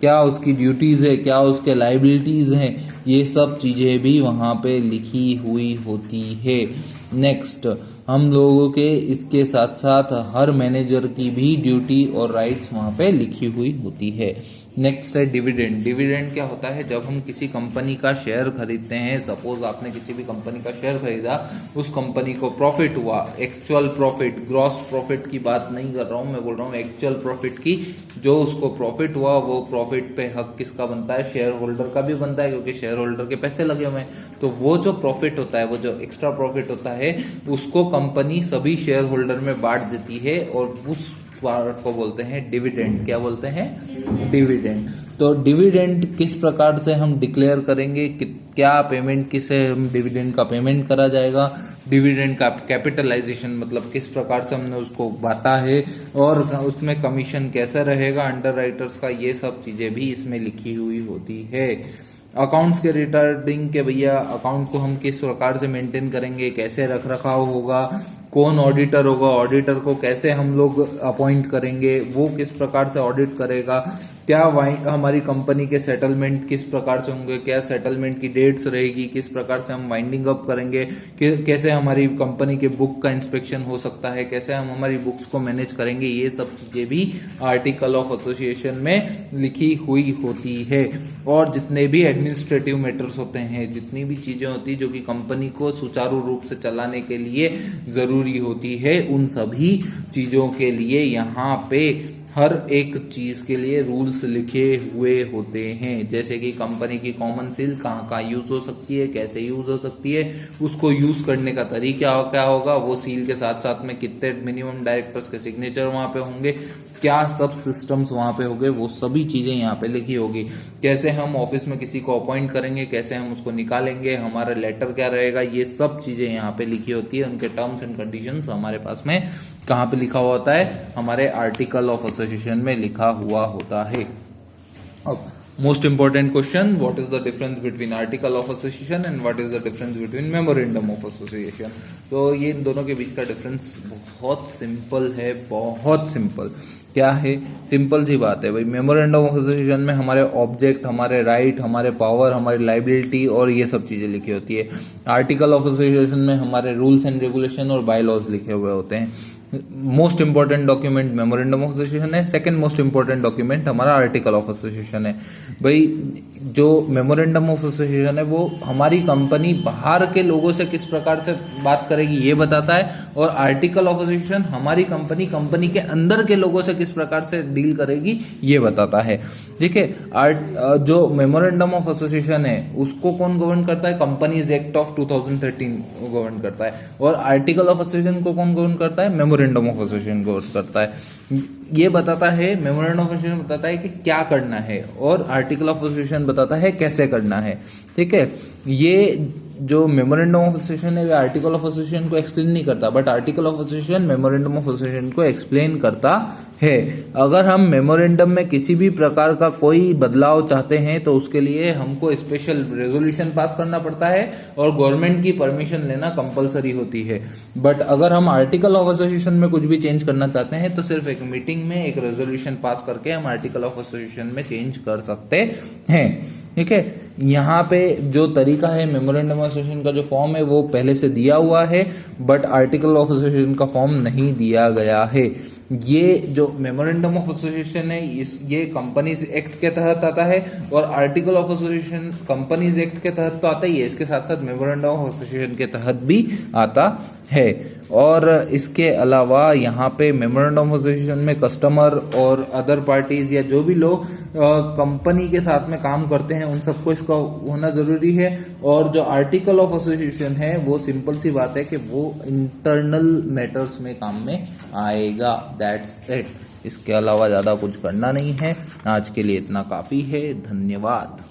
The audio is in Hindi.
क्या उसकी ड्यूटीज़ है, क्या उसके लाइबिलिटीज़ हैं, ये सब चीज़ें भी वहाँ पे लिखी हुई होती है। नेक्स्ट, हम लोगों के इसके साथ साथ हर मैनेजर की भी ड्यूटी और राइट्स वहाँ पे लिखी हुई होती है। नेक्स्ट है डिविडेंड। डिविडेंड क्या होता है? जब हम किसी कंपनी का शेयर खरीदते हैं, सपोज आपने किसी भी कंपनी का शेयर खरीदा, उस कंपनी को प्रॉफिट हुआ, एक्चुअल प्रॉफिट, ग्रॉस प्रॉफिट की बात नहीं कर रहा हूँ, मैं बोल रहा हूँ एक्चुअल प्रॉफिट की। जो उसको प्रॉफिट हुआ, वो प्रॉफिट पे हक किसका बनता है? शेयर होल्डर का भी बनता है, क्योंकि शेयर होल्डर के पैसे लगे हुए हैं। तो वो जो प्रॉफिट होता है, वो जो एक्स्ट्रा प्रॉफिट होता है, उसको कंपनी सभी शेयर होल्डर में बांट देती है और उस पार्ट को बोलते हैं डिविडेंड। क्या बोलते हैं? डिविडेंड। तो डिविडेंड किस प्रकार से हम डिक्लेयर करेंगे कि क्या पेमेंट, किसे हम डिविडेंड का पेमेंट करा जाएगा, डिविडेंड का कैपिटलाइजेशन मतलब किस प्रकार से हमने उसको बांटा है, और उसमें कमीशन कैसा रहेगा अंडर राइटर्स का, ये सब चीजें भी इसमें लिखी हुई होती है। अकाउंट्स के रिगार्डिंग के भैया अकाउंट को हम किस प्रकार से मेंटेन करेंगे, कैसे रख रखाव होगा, कौन ऑडिटर होगा, ऑडिटर को कैसे हम लोग अपॉइंट करेंगे, वो किस प्रकार से ऑडिट करेगा, क्या हमारी कंपनी के सेटलमेंट किस प्रकार से होंगे, क्या सेटलमेंट की डेट्स रहेगी, किस प्रकार से हम वाइंडिंग अप करेंगे, कैसे हमारी कंपनी के बुक का इंस्पेक्शन हो सकता है, कैसे हम हमारी बुक्स को मैनेज करेंगे, ये सब चीजें भी आर्टिकल ऑफ एसोसिएशन में लिखी हुई होती है। और जितने भी एडमिनिस्ट्रेटिव मैटर्स होते हैं, जितनी भी चीजें होती है जो कि कंपनी को सुचारू रूप से चलाने के लिए जरूरी होती है, उन सभी चीजों के लिए यहाँ पे हर एक चीज के लिए रूल्स लिखे हुए होते हैं। जैसे कि कंपनी की कॉमन सील कहाँ कहाँ यूज हो सकती है, कैसे यूज हो सकती है, उसको यूज करने का तरीका क्या होगा, वो सील के साथ साथ में कितने मिनिमम डायरेक्टर्स के सिग्नेचर वहां पे होंगे, क्या सब सिस्टम्स वहां पे होंगे, वो सभी चीजें यहाँ पे लिखी होगी। कैसे हम ऑफिस में किसी को अपॉइंट करेंगे, कैसे हम उसको निकालेंगे, हमारा लेटर क्या रहेगा, ये सब चीजें यहाँ पे लिखी होती है। उनके टर्म्स एंड कंडीशंस हमारे पास में कहाँ पे लिखा हुआ होता है? हमारे आर्टिकल ऑफ एसोसिएशन में लिखा हुआ होता है। अब most important question, what is the difference between article of association and what is the difference between memorandum of association. तो ये इन दोनों के बीच का डिफरेंस बहुत सिंपल है, बहुत सिंपल। क्या है? सिंपल सी बात है भाई, मेमोरेंडम ऑफ एसोसिएशन में हमारे ऑब्जेक्ट, हमारे राइट, हमारे पावर, हमारी लाइबिलिटी और ये सब चीजें लिखी होती है। आर्टिकल ऑफ एसोसिएशन में हमारे रूल्स एंड रेगुलेशन और बाय लॉज लिखे हुए होते हैं। Most important document memorandum of association है, सेकंड मोस्ट इंपॉर्टेंट डॉक्यूमेंट हमारा आर्टिकल ऑफ एसोसिएशन है। भाई जो मेमोरेंडम ऑफ एसोसिएशन है वो हमारी कंपनी बाहर के लोगों से किस प्रकार से बात करेगी ये बताता है, और आर्टिकल ऑफ एसोसिएशन हमारी कंपनी के अंदर के लोगों से किस प्रकार से डील करेगी ये बताता है। ठीक है, जो मेमोरेंडम ऑफ एसोसिएशन है उसको कौन गवर्न करता है? कंपनीज एक्ट ऑफ 2013 गवर्न करता है। और आर्टिकल ऑफ एसोसिएशन को कौन गवर्न करता है? मेमोरेंडम ऑफ एसोसिएशन गवर्न करता है। ये बताता है, मेमोरेंडम ऑफ एसोसिएशन बताता है कि क्या करना है, और आर्टिकल ऑफ एसोसिएशन बताता है कैसे करना है। ठीक है, ये जो मेमोरेंडम ऑफ एसोसिएशन है वो आर्टिकल ऑफ एसोसिएशन को एक्सप्लेन नहीं करता, but article of association memorandum of association को एक्सप्लेन करता है। अगर हम मेमोरेंडम में किसी भी प्रकार का कोई बदलाव चाहते हैं तो उसके लिए हमको स्पेशल रेजोल्यूशन पास करना पड़ता है और गवर्नमेंट की परमिशन लेना कंपलसरी होती है। बट अगर हम आर्टिकल ऑफ एसोसिएशन में कुछ भी चेंज करना चाहते हैं तो सिर्फ एक मीटिंग में एक रेजोल्यूशन पास करके हम आर्टिकल ऑफ एसोसिएशन में चेंज कर सकते हैं। ठीक है, यहाँ पे जो तरीका है, मेमोरेंडम ऑफ एसोसिएशन का जो फॉर्म है वो पहले से दिया हुआ है, बट आर्टिकल ऑफ एसोसिएशन का फॉर्म नहीं दिया गया है। ये जो मेमोरेंडम ऑफ एसोसिएशन है ये कंपनीज एक्ट के तहत आता है, और article of association companies act के तहत तो आता ही है, इसके साथ साथ मेमोरेंडम ऑफ एसोसिएशन के तहत भी आता है। और इसके अलावा यहाँ पे मेमोरेंडम ऑफ एसोसिएशन में कस्टमर और अदर पार्टीज या जो भी लोग कंपनी के साथ में काम करते हैं उन सबको इसका होना जरूरी है। और जो आर्टिकल ऑफ एसोसिएशन है वो सिंपल सी बात है कि वो इंटरनल मैटर्स में काम में आएगा, दैट्स इट। इसके अलावा ज़्यादा कुछ करना नहीं है। आज के लिए इतना काफ़ी है। धन्यवाद।